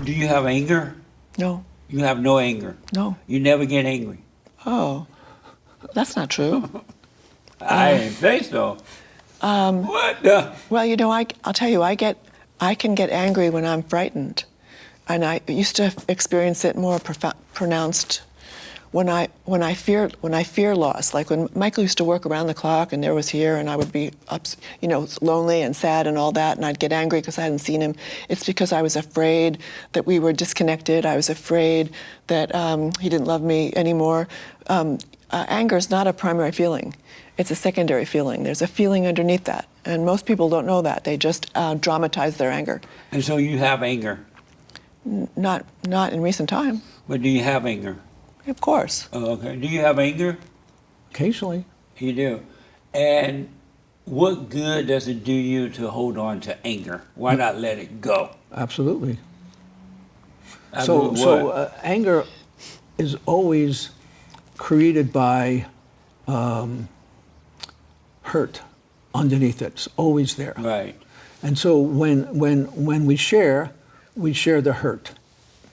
Do you have anger? No. You have no anger? No. You never get angry? Oh, that's not true. I didn't think so. What the? Well, I'll tell you, I can get angry when I'm frightened, and I used to experience it more pronounced when I fear loss. Like when Michael used to work around the clock, and there was here, and I would be lonely and sad and all that, and I'd get angry because I hadn't seen him. It's because I was afraid that we were disconnected. I was afraid that he didn't love me anymore. Anger is not a primary feeling. It's a secondary feeling. There's a feeling underneath that. And most people don't know that. They just dramatize their anger. And so you have anger? Not in recent time. But do you have anger? Of course. Oh, okay. Do you have anger? Occasionally. You do. And what good does it do you to hold on to anger? Why not let it go? Absolutely. So anger is always created by hurt underneath it. It's always there. Right. And so when we share the hurt,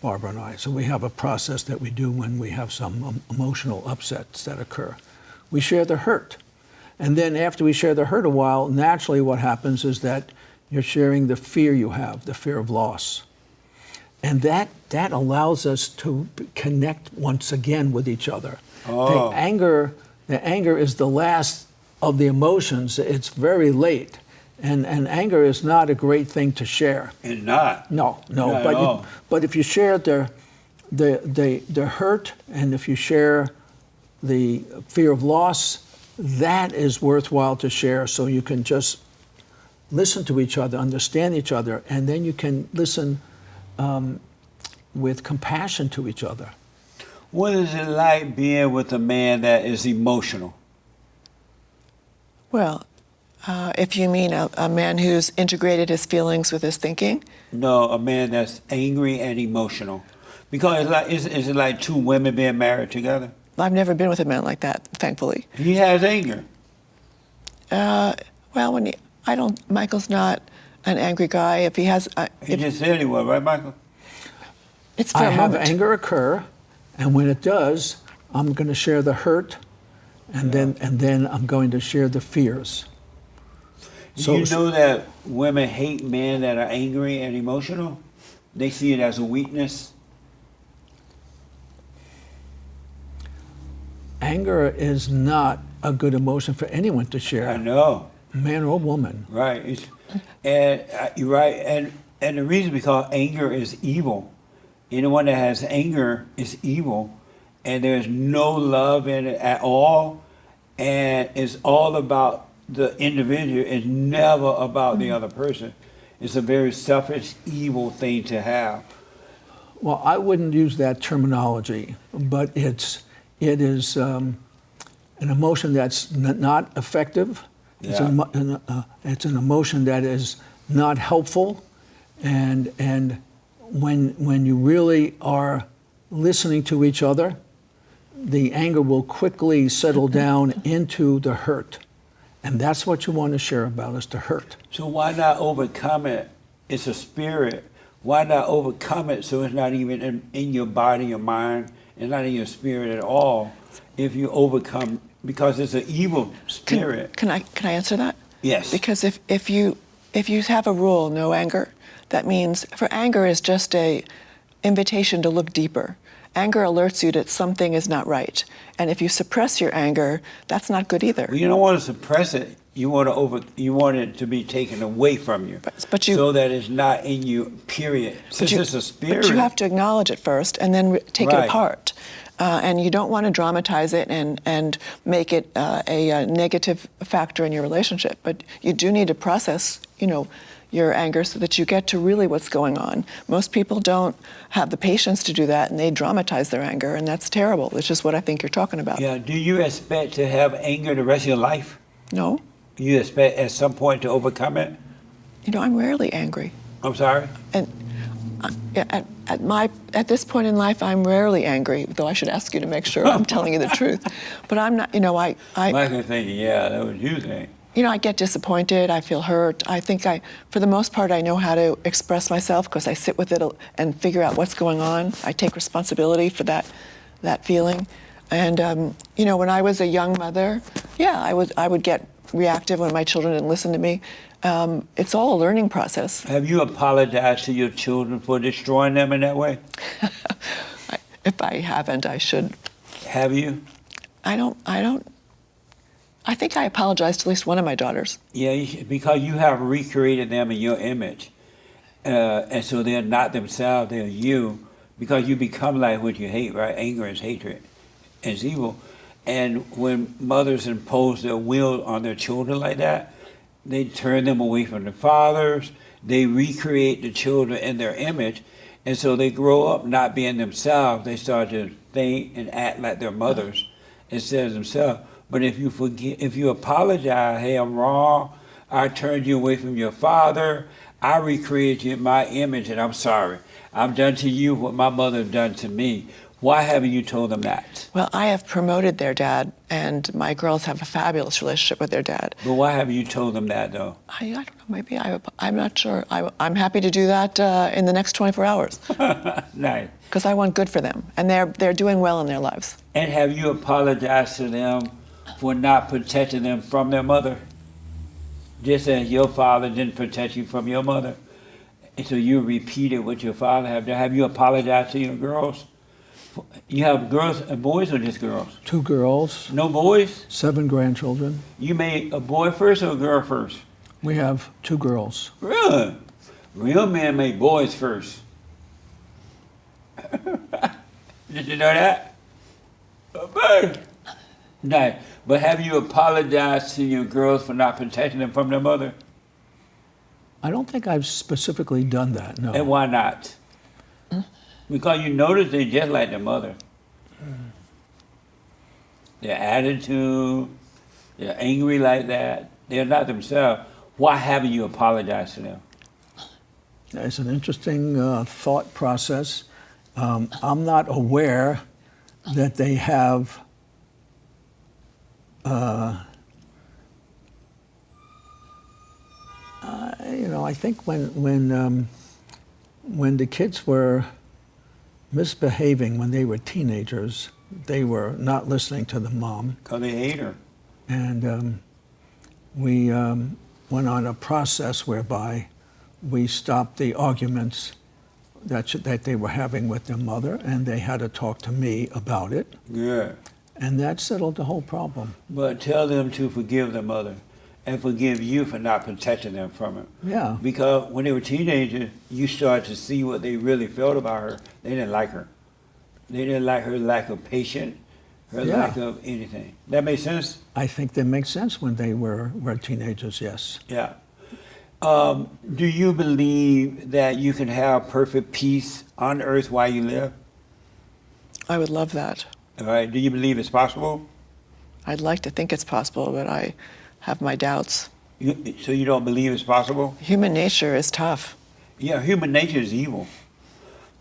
Barbara and I. So we have a process that we do when we have some emotional upsets that occur. We share the hurt. And then after we share the hurt a while, naturally what happens is that you're sharing the fear you have, the fear of loss. And that allows us to connect once again with each other. Oh. The anger is the last of the emotions. It's very late. And anger is not a great thing to share. It's not. No. Not at all. But if you share the hurt, and if you share the fear of loss, that is worthwhile to share. So you can just listen to each other, understand each other, and then you can listen with compassion to each other. What is it like being with a man that is emotional? Well, if you mean a man who's integrated his feelings with his thinking? No, a man that's angry and emotional. Because is it like two women being married together? I've never been with a man like that, thankfully. He has anger. Well, Michael's not an angry guy. If he has, He just said he was, right, Michael? it's for I a have moment. anger occur, and when it does, I'm going to share the hurt, and then I'm going to share the fears. Do you know that women hate men that are angry and emotional? They see it as a weakness. Anger is not a good emotion for anyone to share, I know. man or woman. Right. And you're right. And the reason because anger is evil. Anyone that has anger is evil. And there's no love in it at all. And it's all about the individual. It's never about the other person. It's a very selfish, evil thing to have. Well, I wouldn't use that terminology, but it is an emotion that's not effective. It's, Yeah. it's an emotion that is not helpful, and when you really are listening to each other, the anger will quickly settle down into the hurt, and that's what you want to share about, is the hurt. So why not overcome it? It's a spirit. Why not overcome it so it's not even in your body, your mind, it's not in your spirit at all? If you overcome, because it's an evil spirit. Can I answer that? Yes. Because if you have a rule, no anger, that means, for anger is just a invitation to look deeper. Anger alerts you that something is not right. And if you suppress your anger, that's not good either. Well, you don't want to suppress it. You want it to be taken away from you. But you, so that it's not in you, period. Since it's a spirit. But you have to acknowledge it first and then take it Right. apart. And you don't want to dramatize it and make it a negative factor in your relationship. But you do need to process, your anger so that you get to really what's going on. Most people don't have the patience to do that, and they dramatize their anger, and that's terrible, which is what I think you're talking about. Yeah. Do you expect to have anger the rest of your life? No. You expect at some point to overcome it? I'm rarely angry. I'm sorry? And at this point in life, I'm rarely angry, though I should ask you to make sure I'm telling you the truth. But I'm not, Michael's thinking, yeah, that was you saying. I get disappointed, I feel hurt. I think for the most part, I know how to express myself because I sit with it and figure out what's going on. I take responsibility for that feeling. And, when I was a young mother, yeah, I would get reactive when my children didn't listen to me. It's all a learning process. Have you apologized to your children for destroying them in that way? If I haven't, I should. Have you? I think I apologized to at least one of my daughters. Yeah, because you have recreated them in your image. And so they're not themselves, they're you. Because you become like what you hate, right? Anger is hatred. It's evil. And when mothers impose their will on their children like that, they turn them away from their fathers. They recreate the children in their image. And so they grow up not being themselves. They start to think and act like their mothers instead of themselves. But if you apologize, hey, I'm wrong. I turned you away from your father. I recreated you in my image, and I'm sorry. I've done to you what my mother done to me. Why haven't you told them that? Well, I have promoted their dad, and my girls have a fabulous relationship with their dad. But why haven't you told them that, though? I don't know, maybe I'm not sure. I'm happy to do that in the next 24 hours. Nice. Because I want good for them, and they're doing well in their lives. And have you apologized to them for not protecting them from their mother? Just as your father didn't protect you from your mother. And so you repeated what your father have done. Have you apologized to your girls? You have girls and boys or just girls? 2 girls, No boys? 7 grandchildren. You made a boy first or a girl first? We have 2 girls. Really? Real men make boys first. Did you know that? Nice. But have you apologized to your girls for not protecting them from their mother? I don't think I've specifically done that, no. And why not? Because you notice they just like their mother. Their attitude, they're angry like that. They're not themselves. Why haven't you apologized to them? It's an interesting thought process. I'm not aware that they have I think when the kids were misbehaving when they were teenagers, they were not listening to the mom. Because they hate her. And we went on a process whereby we stopped the arguments that they were having with their mother, and they had to talk to me about it. Good. And that settled the whole problem. But tell them to forgive their mother and forgive you for not protecting them from it. Yeah. Because when they were teenagers, you started to see what they really felt about her. They didn't like her. They didn't like her lack of patience, her lack of anything. That makes sense? I think that makes sense when they were teenagers, yes. Yeah. Do you believe that you can have perfect peace on earth while you live? I would love that. All right. Do you believe it's possible? I'd like to think it's possible, but I have my doubts. So you don't believe it's possible? Human nature is tough. Yeah, human nature is evil.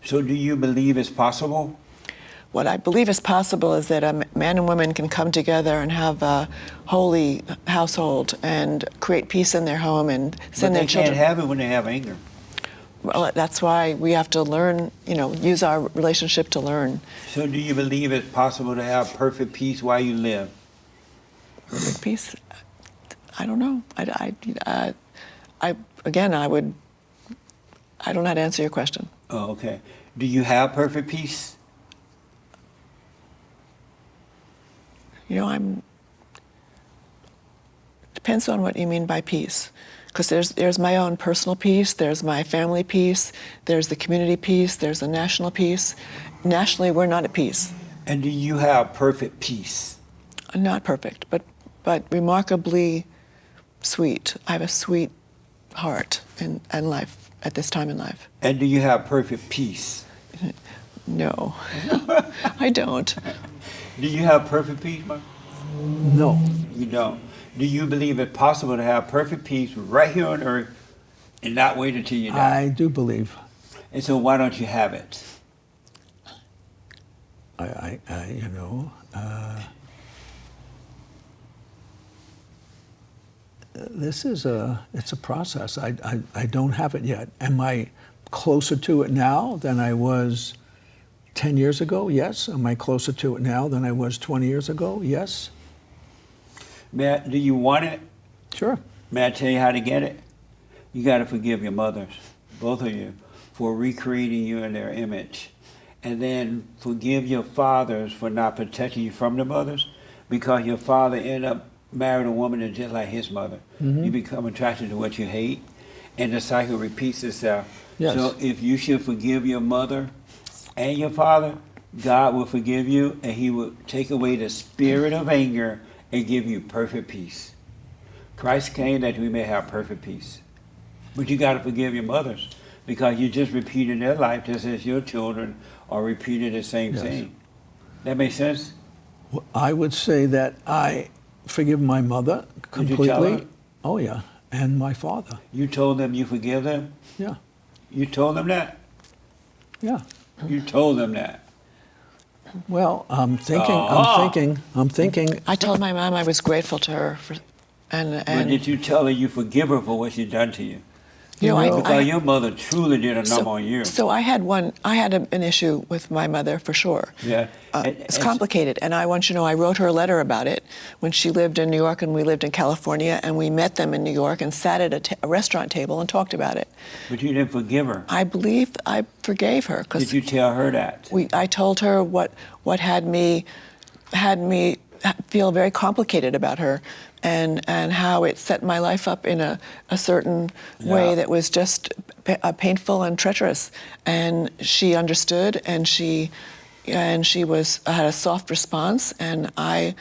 So do you believe it's possible? What I believe is possible is that a man and woman can come together and have a holy household and create peace in their home and send their children. But they can't have it when they have anger. Well, that's why we have to learn, use our relationship to learn. So do you believe it's possible to have perfect peace while you live? Perfect peace? I don't know. I don't know how to answer your question. Oh, okay. Do you have perfect peace? Depends on what you mean by peace. Because there's my own personal peace, there's my family peace, there's the community peace, there's the national peace. Nationally, we're not at peace. And do you have perfect peace? Not perfect, but remarkably sweet. I have a sweet heart in life, at this time in life. And do you have perfect peace? No, I don't. Do you have perfect peace, Mike? No. You don't. Do you believe it's possible to have perfect peace right here on earth and not wait until you die? I do believe. And so why don't you have it? this is it's a process. I don't have it yet. Am I closer to it now than I was 10 years ago? Yes. Am I closer to it now than I was 20 years ago? Yes. Do you want it? Sure. May I tell you how to get it? You got to forgive your mothers, both of you, for recreating you in their image. And then forgive your fathers for not protecting you from the mothers, because your father ended up marrying a woman that's just like his mother. Mm-hmm. You become attracted to what you hate, and the cycle repeats itself. Yes. So if you should forgive your mother and your father, God will forgive you, and he will take away the spirit of anger and give you perfect peace. Christ came that we may have perfect peace. But you got to forgive your mothers, because you just repeated their life just as your children are repeating the same Yes. thing. That makes sense? Well, I would say that I forgive my mother Did you tell completely. her? Oh yeah, and my father. You told them you forgive them? Yeah, You told them that? yeah. You told them that. Well, I'm thinking. I told my mom I was grateful to her for, But and did you tell her you forgive her for what she done to you? you know, Because your mother truly did a number on you. So I had an issue with my mother for sure. Yeah. It's complicated, and I want you to know I wrote her a letter about it when she lived in New York and we lived in California, and we met them in New York and sat at a restaurant table and talked about it. But you didn't forgive her. I believe I forgave her Did because you tell her that? I told her what had me feel very complicated about her, and how it set my life up in a certain way Yeah. that was just painful and treacherous. And she understood, and she had a soft response, and I,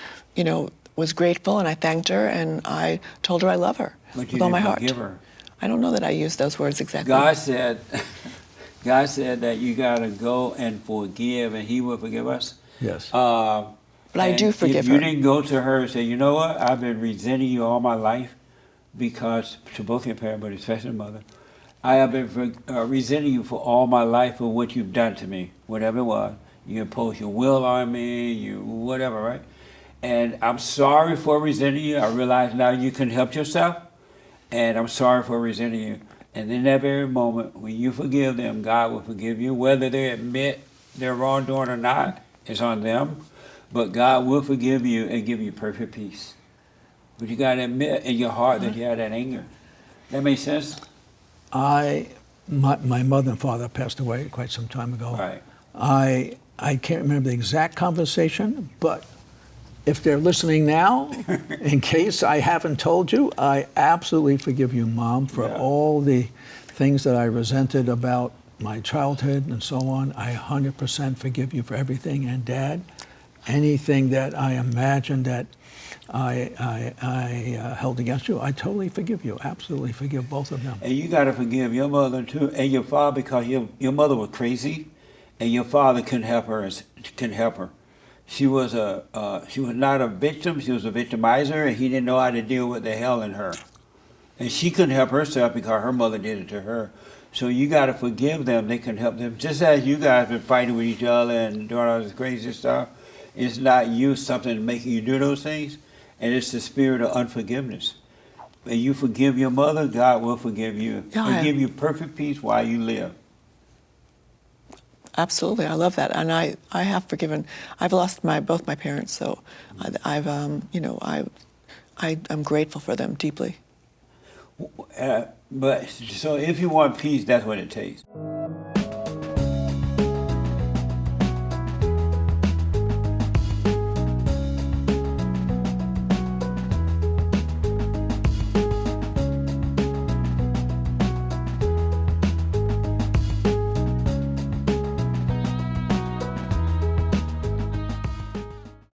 was grateful, and I thanked her, and I told her I love her But you with all my didn't heart. forgive her. I don't know that I used those words exactly. God said that you got to go and forgive, and he will forgive us. Yes. But I do And forgive if you her. didn't go to her and say, you know what, I've been resenting you all my life, because, to both your parents, but especially mother, I have been resenting you for all my life for what you've done to me, whatever it was. You imposed your will on me, you whatever, right? And I'm sorry for resenting you. I realize now you can help yourself, and I'm sorry for resenting you. And in that very moment, when you forgive them, God will forgive you. Whether they admit their wrongdoing or not, it's on them. But God will forgive you and give you perfect peace. But you got to admit in your heart that you had that anger. That makes sense? My mother and father passed away quite some time ago. Right. I can't remember the exact conversation, but if they're listening now, in case I haven't told you, I absolutely forgive you, Mom, for all the things that I resented about my childhood and so on. I 100% forgive you for everything. And Dad, anything that I imagined that I held against you, I totally forgive you. Absolutely forgive both of them. And you got to forgive your mother too, and your father, because your mother was crazy, and your father couldn't help her. She was not a victim. She was a victimizer, and he didn't know how to deal with the hell in her. And she couldn't help herself because her mother did it to her. So you got to forgive them. They can help them. Just as you guys been fighting with each other and doing all this crazy stuff, it's not you something making you do those things, and it's the spirit of unforgiveness. And you forgive your mother, God will forgive you and give you perfect peace while you live. Absolutely, I love that, and I have forgiven. I've lost both my parents, so I'm grateful for them deeply. But so if you want peace, that's what it takes.